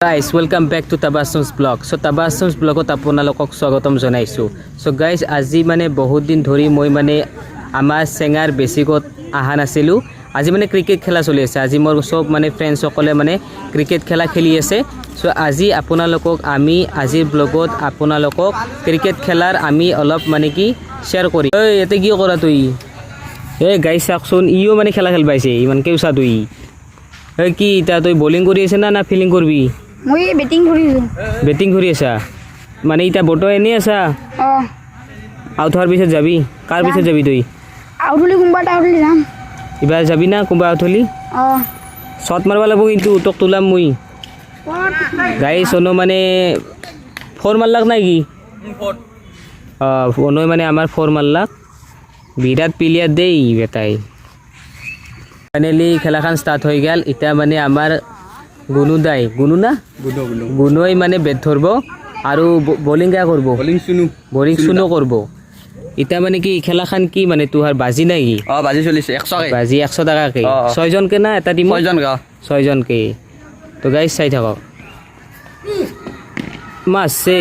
Guys, welcome back to Tabassum's blog. So Tabassum's blogot আপোনালোকক স্বাগতম জনাইছো. So guys, আজি মানে বহুত দিন ধৰি মই মানে আমাৰ সেঙাৰ বেছিকত আহা নাছিলো. আজি মানে ক্ৰিকেট খেলা চলি আছে. আজি মোৰ সব মানে ফ্ৰেন্ডছ সকলে মানে ক্ৰিকেট খেলা খেলি আছে. So আজি আপোনালোকক আমি আজিৰ ব্লগত আপোনালোকক ক্ৰিকেট খেলাৰ আমি অলপ মানে কি শেয়াৰ কৰি. এই এতে কি কৰা তুই? এই গাইস চাকচোন ইও মানে খেলা খেলবাইছে. ইমান কেউসা তুই? এই কি তা তুই বোলিং কৰি আছে না ফিল্ডিং কৰবি? মই বেটিং কৰিছো। বেটিং কৰি আছা মানে ইটা বটো এনে আছা? আউট হোৱাৰ পিছত যাবি? কাৰ পিছত যাবি তুই? আউট হলি কোনবা আউটলি যাম। ইবাৰ যাবি না কোনবা আউট হলি? শট মারবা লাগব কিন্তু তোক তুলাম মুই। গাইস ono মানে 4 মারলাক নাই কি? 4 ono মানে আমার 4 মারলাক। বিরাট প্লেয়ার দেই বেটাই। ফাইনালি খেলাখান স্টার্ট হৈ গেল। ইটা মানে আমার গুনু দাই গুনু না গুনুই মানে বেট ধরব আর বোলিং কা করব বোলিং শুনো করব। ইটা মানে কি খেলাখান কি মানে তুহার বাজি নাই কি? বাজি চলিছে 100 কে বাজি 100 টাকা কে 6 জন কে না এটা টিম 6 জন কে। তো গাইস চাই থাকো মাসে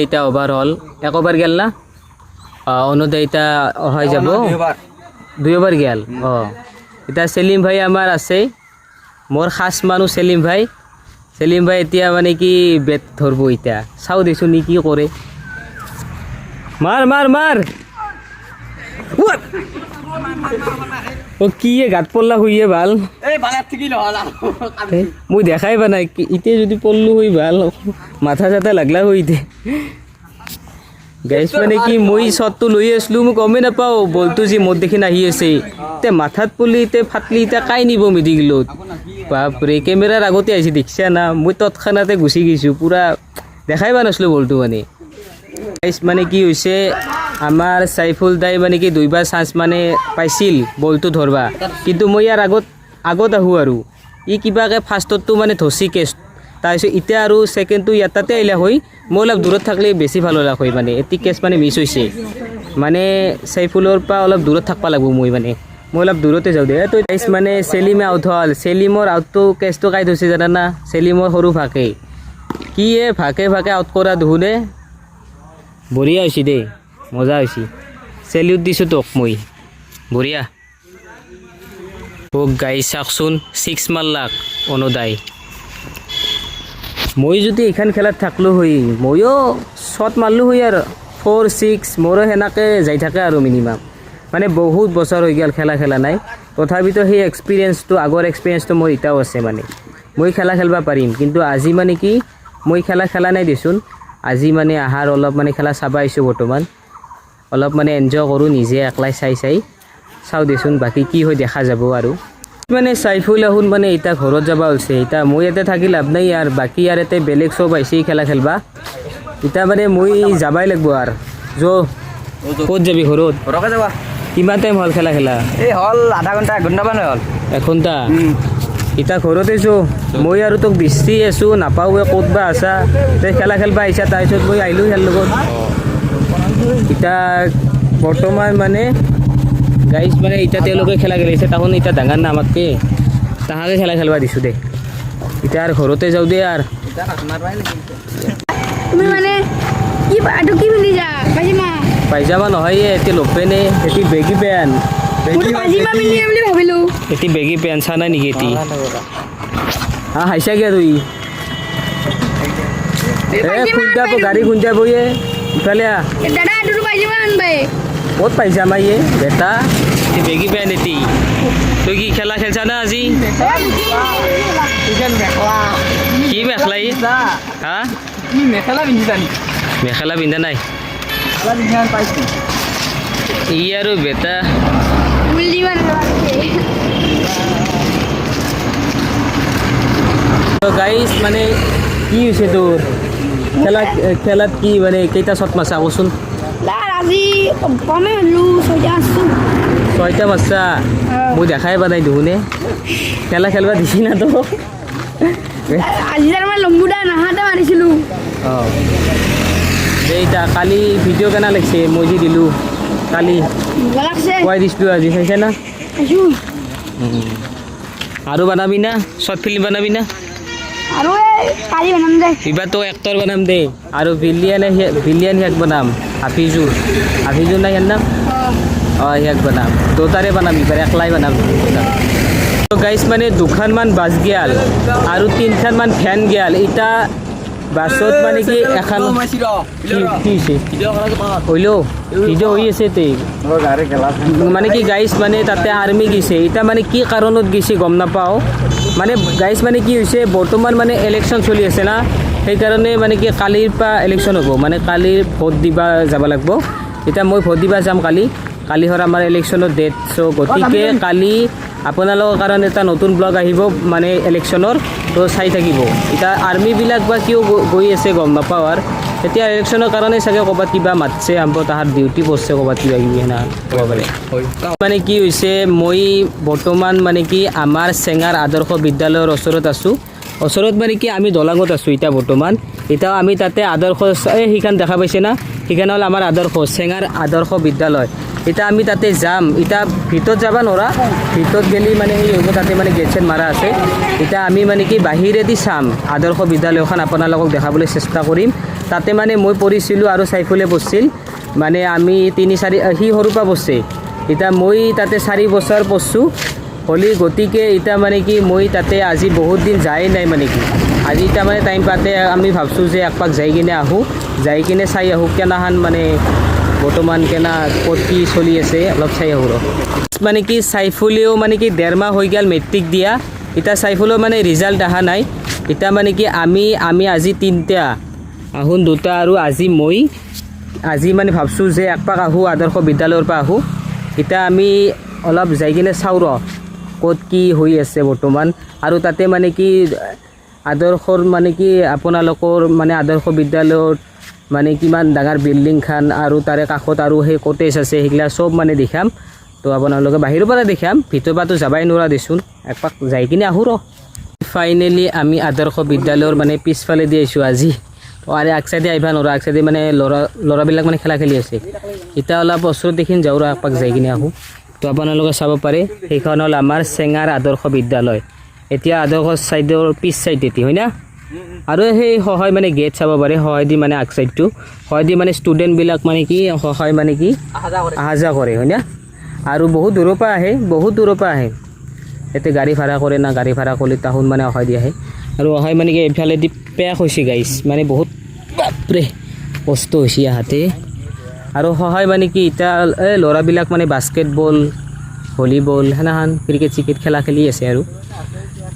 এটা ওভার হল এক ওভার গেল না অনুদয় এটা হয়ে যাব 2 ওভার গেল। এটা সেলিম ভাই আমার আছে মোর খাস মানুষ সেলিম ভাই এতিয়া মানে কি বেট ধরব ইটা চাও দেছো নি কি করে। মার মার মার ও কি গাত পড়লা হইয়ে ভাল মুই দেখাই বা নাই ইতে যদি পড়লু হই ভাল মাথা চাথা লাগলা হইতে। গাইছ মানে কি মই শটটো লৈ আসলো মই গমে নাপাও বলটো যে মোর দেখি নাহি আছে তে মাথাত পড়লি তে ফাটলি তে কাই নিব মেডিকেলত। বাপরে ক্যামেরার আগতে আইছি দেখছা না মই তৎক্ষণাতে গুছি গেছো পুরা দেখাই বা নাছলো বলটো মানে। গাইছ মানে কি হইছে আমার সাইফুল দাই মানে কি 2বার চান্স মানে পাইছিল বলটো ধরবা কিন্তু মই আর আগত আহু আৰু ই কিবাকে ফাৰ্স্টতো মানে ধসি কেছ তাৰপিছত ইটা আৰু সেকেন্ডটো ইয়াতে আইলা হৈ মই অলপ দূৰত থাকলে বেছি ভালো লাগ হয় মানে এটি কেছ মানে মিস হৈছে মানে সাইফুলৰ পৰা অলপ দূৰত থাকবা লাগব মই অলপ দূৰতে যাওঁ দে। তো গাইছ মানে সেলিমে আউট হল সেলিমৰ আউটটো কেছটো কাই থৈছে জানা না সেলিমৰ সৰু ভাকে কি ভাকে আউট কৰা দুহুনে বঢ়িয়া হৈছে দে মজা হৈছে সেলিউট দিছোঁ তোক মই বঢ়িয়া। ও গাইছ চাকচোন 6 মারলাক অনুদাই মই যদি এইখান খেলাত থাকলো হই ময়ো শট মারলো হই আর 4 6 মোৰো হেনাকে যাই থাকে আৰু মিনিমাম মানে বহুত বছৰ হৈ গেল খেলা নাই তথাপিতো সেই এক্সপিৰিয়েন্সটো আগৰ এক্সপিৰিয়েন্সটো মোৰ ইটাও আছে মানে মই খেলা খেলবা পাৰিম কিন্তু আজি মানে কি মই খেলা নাই দেচোন আজি মানে আহাৰ অলপ মানে খেলা চাবা আইছো বৰ্তমান অলপ মানে এনজয় কৰো নিজে একলাই চাই চাও দেচোন বাকি কি হয় দেখা যাব আৰু মানে সাইফুল আহুন মানে এটা ঘৰত যাবা হৈছে এটা মই ইয়াতে থাকি লাভ নাই আর বাকি আর এতে বেলেগ সব আইছি খেলা খেলবা এটা মানে মই যাবাই লাগব আর ক'ত যাবি ঘৰত যাবা কিমান টাইম হল খেলা এই হল আধা ঘন্টা 1 ঘন্টা মান হল 1 ঘন্টা ইটা ঘৰত আইছো মই আৰু তোক বিচাৰি আছো নাপাওৱে ক'ত বা আছা তে খেলা খেলবা আইছা তাৰপিছত মই আইলো ইয়াৰ লগত ইটা বৰ্তমান মানে গাইছ মানে ইটা তেওঁলোকে খেলা খেলিছে তখন ইটা ডাঙৰ না আমাতকে তাহাকে খেলা খেলবা দিছো দে ইটা আৰ ঘৰতে যাও দে আর তুমি মানে কি আটো কি মিলি যা পাইজামা নহয় এটি লোপেনে এটি বেগি পেন পাজিমা মিলি বুলি ভাবিলো এটি বেগি পেন চানা নেকি এটি হাইছা গে তুই খুঁজা গাড়ী খুঁজা বইয়ে ইফালে দাদা আটো পাজিমা আনবাই ক'ত পাইজামা ইয়ে বেটা এটি বেগি পেন এটি তুই কি খেলা খেলছা না আজি কি মেখলা ই হা মেখেলা পিন্ধা নাই ই আৰু বেটা গাইছ মানে কি হৈছে তোৰ খেলাত কি মানে কেইটা শট মাৰছা কচোন আজি কমে হলো 6টা আছো ছয়টা মাৰছা মই দেখাই পোৱা নাই দেখোনে খেলা খেলবা দিছি না তো আজি তাৰমানে লম্বুদা নাহাতে মাৰিছিলোঁ অঁ এইটা কালি ভিডিঅ' কেনা লাগিছে মই যি দিলোঁ কালি মজা লাগছে খুৱাই দিছিলোঁ আজি চাইছে না আছোঁ আৰু বনাবি না শ্বৰ্ট ফিল্ম বনাবি না আৰু এই কালি বনাম দে এইবাৰতো এক্টৰ বনাম দে আৰু ভিলিয়ান সিয়াক বনাম হাফিজুৰ না সিয়াৰ নাম অঁ সিয়াক বনাম দুটাৰে বনাম এইবাৰ একলাই বনাম গাইছ মানে দুখনমান বাছ গেল আৰু তিনিখনমান ফেন গেল এতিয়া বাছত মানে কি এখন কি হৈছে হইলেও ভিডিঅ' হৈ আছে তে মানে কি গাইছ মানে তাতে আৰ্মি গৈছে এতিয়া মানে কি কাৰণত গৈছে গম নাপাওঁ মানে গাইছ মানে কি হৈছে বৰ্তমান মানে ইলেকশ্যন চলি আছে না সেইকাৰণে মানে কি কালিৰ পৰা ইলেকশ্যন হ'ব মানে কালিৰ ভোট দিবা যাব লাগিব এতিয়া মই ভোট দিবা যাম কালি হ'ল আমাৰ ইলেকশ্যনৰ ডেট চ' গতিকে কালি আপোনালোকৰ কাৰণে এটা নতুন ব্লগ আহিব মানে ইলেকশ্যনৰ তো চাই থাকিব এতিয়া আৰ্মিবিলাক বা কিয় গৈ আছে গম নাপাওঁ আৰু এতিয়া ইলেকশ্যনৰ কাৰণে চাগে ক'ৰবাত কিবা মাতছে আম্ব তাহাৰ ডিউটি পৰছে ক'ৰবাত কিবা কিবি সেনা ক'ব পাৰে মানে কি হৈছে মই বৰ্তমান মানে কি আমাৰ চেঙাৰ আদৰ্শ বিদ্যালয়ৰ ওচৰত মানে কি আমি দলাঙত আছোঁ এতিয়া বৰ্তমান এতিয়া আমি তাতে আদৰ্শ সেইখন দেখা পাইছে না সেইখন হ'ল আমাৰ চেঙাৰ আদৰ্শ বিদ্যালয় এতিয়া আমি তাতে যাম এতিয়া ভিতৰত যাব নোৱাৰা ভিতৰত গেলি মানে সেই হ'ব তাতে মানে গেট চেট মাৰা আছে এতিয়া আমি মানে কি বাহিৰেদি চাম আদৰ্শ বিদ্যালয়খন আপোনালোকক দেখাবলৈ চেষ্টা কৰিম তাতে মানে মই পঢ়িছিলোঁ আৰু চাইফুলে পঢ়ছিল মানে আমি 3-4 সি সৰুৰ পৰা পঢ়ছে এতিয়া মই তাতে 4 বছৰ পঢ়ছোঁ হলি গতিকে এতিয়া মানে কি মই তাতে আজি বহুত দিন যাই নাই মানে কি আজি এতিয়া মানে টাইম পাতে আমি ভাবছোঁ যে একপাক যাই কিনে আহোঁ যাই কিনে চাই আহোঁ কেনাহান মানে বৰ্তমান কেনা ক'ত কি চলি আছে অলপ চাই আহোঁ মানে কি চাইফুলেও মানে কি 1.5 মাহ হৈ গ'ল মেট্ৰিক দিয়া এতিয়া চাইফুলেও মানে ৰিজাল্ট অহা নাই এতিয়া মানে কি আমি আজি 3টা আহোঁ 2টা আৰু আজি মানে ভাবছোঁ যে একপাক আহোঁ আদৰ্শ বিদ্যালয়ৰ পৰা আহোঁ এতিয়া আমি অলপ যাই কিনে চাওঁ ৰ ক'ত কি হৈ আছে বৰ্তমান আৰু তাতে মানে কি আদৰ্শৰ মানে কি আপোনালোকৰ মানে আদৰ্শ বিদ্যালয়ত মানে কিমান ডাঙৰ বিল্ডিং খান আৰু তাৰে কাষত আৰু সেই কটেজ আছে সেইগিলা চব মানে দেখাম তো আপোনালোকে বাহিৰৰ পৰা দেখাম ভিতৰৰ পৰাতো যাবাই নোৱাৰা দেচোন একপাক যাই কিনে আহোঁ ৰ ফাইনেলি আমি আদৰ্শ বিদ্যালয়ৰ মানে পিছফালে দি আহিছোঁ আজি আৰু এক চাইডে আহিবা নোৱাৰা এক চাইডে মানে ল'ৰাবিলাক মানে খেলা খেলি আছে এতিয়া অলপ ওচৰত দেখিন যাওঁ ৰ একপাক যাই কিনে আহোঁ তো আপোনালোকে চাব পাৰে সেইখন হ'ল আমাৰ চেঙাৰ আদৰ্শ বিদ্যালয় এতিয়া আদৰ্শ ছাইডৰ পিছ ছাইডেদি হয় না আৰু সেই সহায় মানে গেট চাব পাৰে সহায় দি মানে আগ ছাইডটো সহায় দি মানে ষ্টুডেণ্টবিলাক মানে কি সহায় মানে কি অহা যোৱা কৰে হয় না আৰু বহুত দূৰৰ পৰা আহে ইয়াতে গাড়ী ভাড়া কৰে না গাড়ী ভাড়া কৰি তাহোন মানে সহায় দি আহে আৰু সহায় মানে কি এইফালেদি পেক হৈছে গাইছ মানে বহুত বাপৰে কষ্ট হৈছে আহাতে আৰু সহায় মানে কি এতিয়া এই ল'ৰাবিলাক মানে বাস্কেটবল ভলীবল সেনাখন ক্ৰিকেট খেলা খেলি আছে আৰু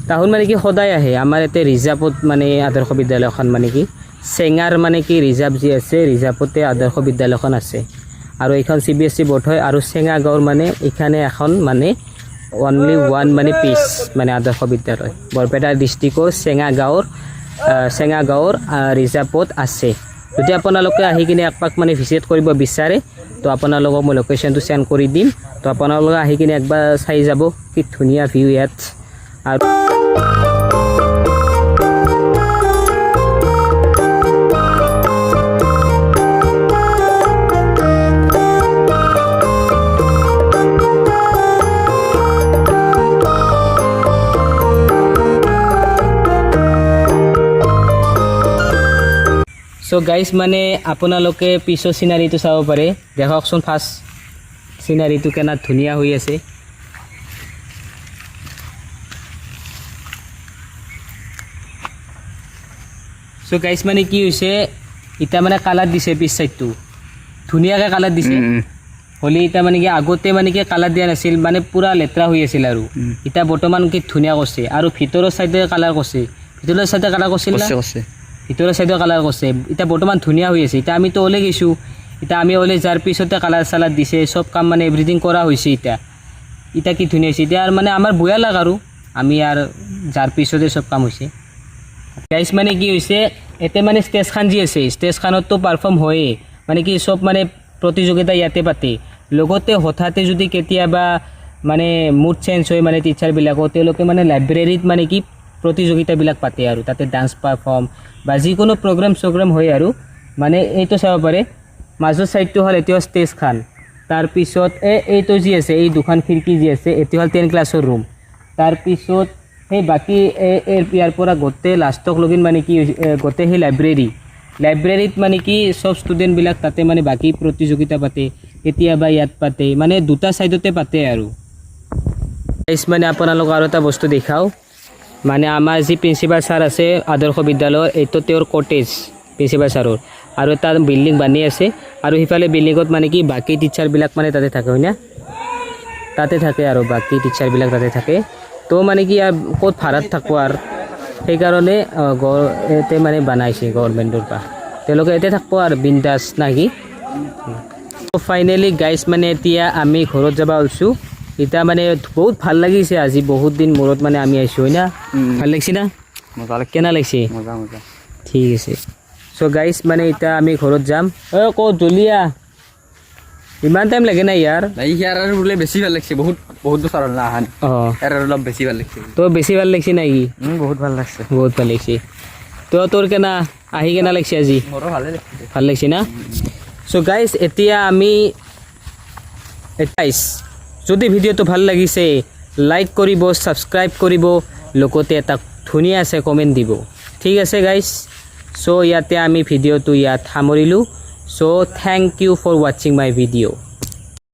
তাহোন মানে কি সদায় আহে আমাৰ ইয়াতে ৰিজাৰ্ভত মানে আদৰ্শ বিদ্যালয়খন মানে কি চেঙাৰ মানে কি ৰিজাৰ্ভ যি আছে ৰিজাৰ্ভতে আদৰ্শ বিদ্যালয়খন আছে আৰু এইখন CBSE বৰ্ড হয় আৰু চেঙা গাঁৱৰ মানে এইখানে এখন মানে অনলি ওৱান মানে পিচ মানে আদৰ্শ বিদ্যালয় বৰপেটা ডিষ্ট্ৰিক্টৰ চেঙা গাঁৱৰ ৰিজাৰ্ভত আছে যদি আপোনালোকে আহি কিনে একপাক মানে ভিজিট কৰিব বিচাৰে তো আপোনালোকক মই লোকেশ্যনটো চেণ্ড কৰি দিম তো আপোনালোকে আহি কিনে একবাৰ চাই যাব কি ধুনীয়া ভিউ ইয়াত আৰু চ' গাইজ মানে আপোনালোকে পিছৰ চিনাৰীটো চাব পাৰে দেখকচোন ফাৰ্ষ্ট চিনাৰীটো কেনে ধুনীয়া হৈ আছে চ' গাইজ মানে কি হৈছে এতিয়া মানে কালাৰ দিছে পিছ চাইডটো ধুনীয়াকৈ কালাৰ দিছে হ'লে এতিয়া মানে কি আগতে মানে কি কালাৰ দিয়া নাছিল মানে পূৰা লেতেৰা হৈ আছিল আৰু এতিয়া বৰ্তমান কি ধুনীয়া কৰিছে আৰু ভিতৰৰ চাইডে কালাৰ কৰিছে ভিতৰৰ চাইডে কালাৰ কৰিছিল না ভিতৰৰ চাইডৰ কালাৰ কৰিছে এতিয়া বৰ্তমান ধুনীয়া হৈ আছে এতিয়া আমিতো ওলাই গৈছোঁ এতিয়া আমি ওলাই যোৱাৰ পিছতে কালাৰ চালাৰ দিছে চব কাম মানে এভৰিথিং কৰা হৈছে এতিয়া কি ধুনীয়া হৈছে এতিয়া মানে আমাৰ বয়া লাগ আৰু আমি আৰু যাৰ পিছতে চব কাম হৈছে গাইজ মানে কি হৈছে এতিয়া মানে ষ্টেজখন যি আছে ষ্টেজখনততো পাৰফৰ্ম হয়েই মানে কি চব মানে প্ৰতিযোগিতা ইয়াতে পাতে লগতে হঠাতে যদি কেতিয়াবা মানে মুড চেঞ্জ হয় মানে টিচাৰবিলাকৰ তেওঁলোকে মানে লাইব্ৰেৰীত মানে কি প্ৰতিযোগিতাবিলাক পাতে আৰু তাতে ডান্স পাৰফৰ্ম বা যিকোনো প্ৰগ্ৰাম হয় আৰু মানে এইটো চাব পাৰে মাজৰ ছাইডটো হ'ল এতিয়া ষ্টেজ খান তাৰপিছত এইটো যি আছে এই দুখন খিৰিকী যি আছে এইটো হ'ল 10 ক্লাছৰ ৰুম তাৰপিছত সেই বাকী ইয়াৰ পৰা গোটেই লাষ্টক লগিন মানে কি গোটেই সেই লাইব্ৰেৰীত মানে কি সব ষ্টুডেণ্টবিলাক তাতে মানে বাকী প্ৰতিযোগিতা পাতে কেতিয়াবা ইয়াত পাতে মানে দুটা ছাইডতে পাতে আৰু মানে আপোনালোক আৰু এটা বস্তু দেখাওঁ মানে আমাৰ যি প্ৰিন্সিপাল ছাৰ আছে আদৰ্শ বিদ্যালয়ৰ এইটো তেওঁৰ কটেজ প্ৰিন্সিপাল ছাৰৰ আৰু এটা বিল্ডিং বানি আছে আৰু সিফালে বিল্ডিঙত মানে কি বাকী টিচাৰবিলাক মানে তাতে থাকে হয় না তাতে থাকে আৰু বাকী টিচাৰবিলাক তাতে থাকে তো মানে কি ক'ত ভাড়াত থাকোঁ আৰু সেইকাৰণে এতে মানে বনাইছে গভৰ্ণমেণ্টৰ পৰা তেওঁলোকে এতে থাকব আৰু বিন্দাছ নাকি ফাইনেলি গাইজ মানে এতিয়া আমি ঘৰত যাব ওলছোঁ এতিয়া মানে বহুত ভাল লাগিছে আজি বহুত দিন মূৰত মানে আমি আহিছোঁ হয় না ভাল লাগিছে না মজা লাগছে কেনা লাগিছে মজা মজা ঠিক আছে চ' গাইজ মানে এতিয়া আমি ঘৰত যাম ক'ত জলিয়া ইমান টাইম লাগে না ইয়াৰ নাই ইয়াৰ আৰু বোলে বেছি ভাল লাগছে বহুত বছৰ হ'ল না আহান অঁ ইয়াৰ আৰু অলপ বেছি ভাল লাগছে তো বেছি ভাল লাগিছে নেকি বহুত ভাল লাগছে বহুত ভাল লাগিছে তো তোৰ কেনা আহি কেনা লাগিছে আজি মোৰো ভালে লাগছে ভাল লাগিছে না চ' গাইজ এতিয়া আমি যদি ভিডিঅ'টো ভাল লাগিছে লাইক কৰিব ছাবস্ক্ৰাইব কৰিব লগতে এটা ধুনীয়া আছে কমেণ্ট দিব ঠিক আছে গাইজ চ' ইয়াতে আমি ভিডিঅ'টো ইয়াত সামৰিলোঁ চ' থেংক ইউ ফৰ ৱাচিং মাই ভিডিঅ'